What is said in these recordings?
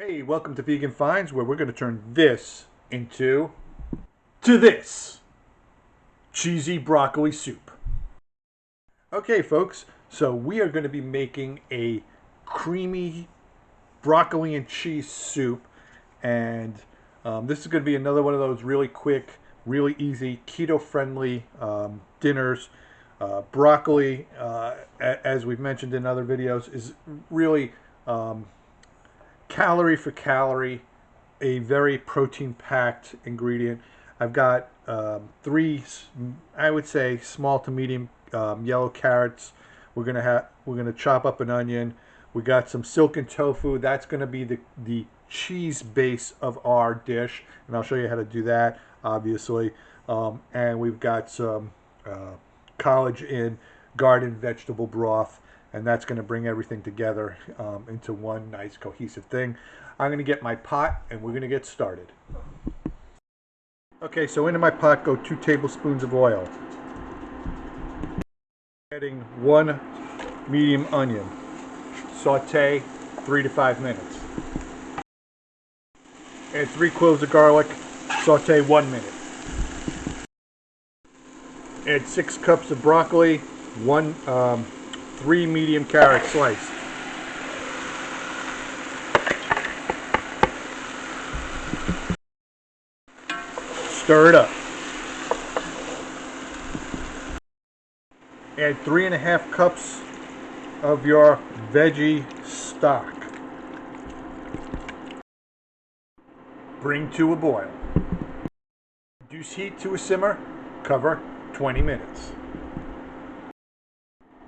Hey, welcome to Vegan Finds, where we're going to turn this into this cheesy broccoli soup. Okay, folks, so we are going to be making a creamy broccoli and cheese soup, and this is going to be another one of those really quick, really easy, keto-friendly dinners. Broccoli, as we've mentioned in other videos, is really calorie for calorie, a very protein-packed ingredient. I've got three, I would say, small to medium yellow carrots. We're gonna chop up an onion. We got some silken tofu. That's gonna be the cheese base of our dish, and I'll show you how to do that, obviously. And we've got some college in garden vegetable broth, and that's going to bring everything together into one nice cohesive thing. I'm going to get my pot and we're going to get started. Okay, so into my pot go 2 tablespoons of oil. Adding 1 medium onion. Saute 3 to 5 minutes. Add 3 cloves of garlic. Saute 1 minute. Add 6 cups of broccoli. 3 medium carrots sliced. Stir it up. Add 3½ cups of your veggie stock. Bring to a boil. Reduce heat to a simmer. Cover 20 minutes.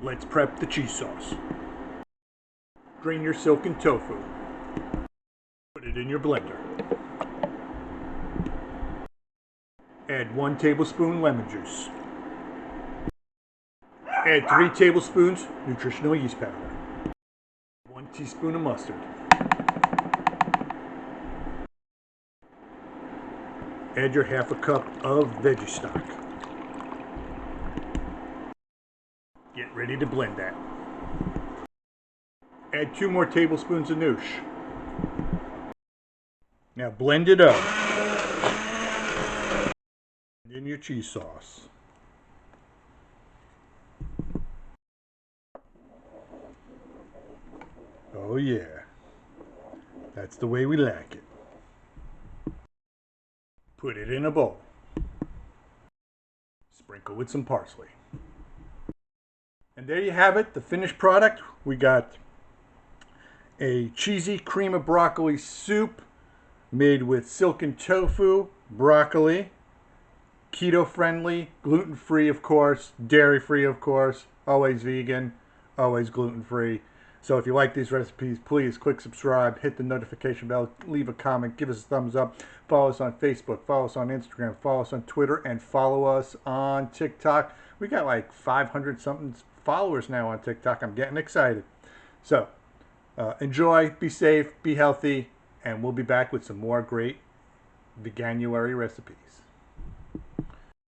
Let's prep the cheese sauce. Drain your silken tofu. Put it in your blender. Add 1 tablespoon lemon juice. Add 3 tablespoons nutritional yeast powder. 1 teaspoon of mustard. Add your ½ cup of veggie stock. Get ready to blend that. Add 2 more tablespoons of noosh. Now blend it up. And in your cheese sauce. Oh yeah. That's the way we like it. Put it in a bowl. Sprinkle with some parsley. And there you have it, the finished product. We got a cheesy cream of broccoli soup made with silken tofu, broccoli, keto-friendly, gluten-free, of course, dairy-free, of course, always vegan, always gluten-free. So if you like these recipes, please click subscribe, hit the notification bell, leave a comment, give us a thumbs up, follow us on Facebook, follow us on Instagram, follow us on Twitter, and follow us on TikTok. We got like 500 something followers now on TikTok. I'm getting excited. So enjoy, be safe, be healthy, and we'll be back with some more great veganuary recipes.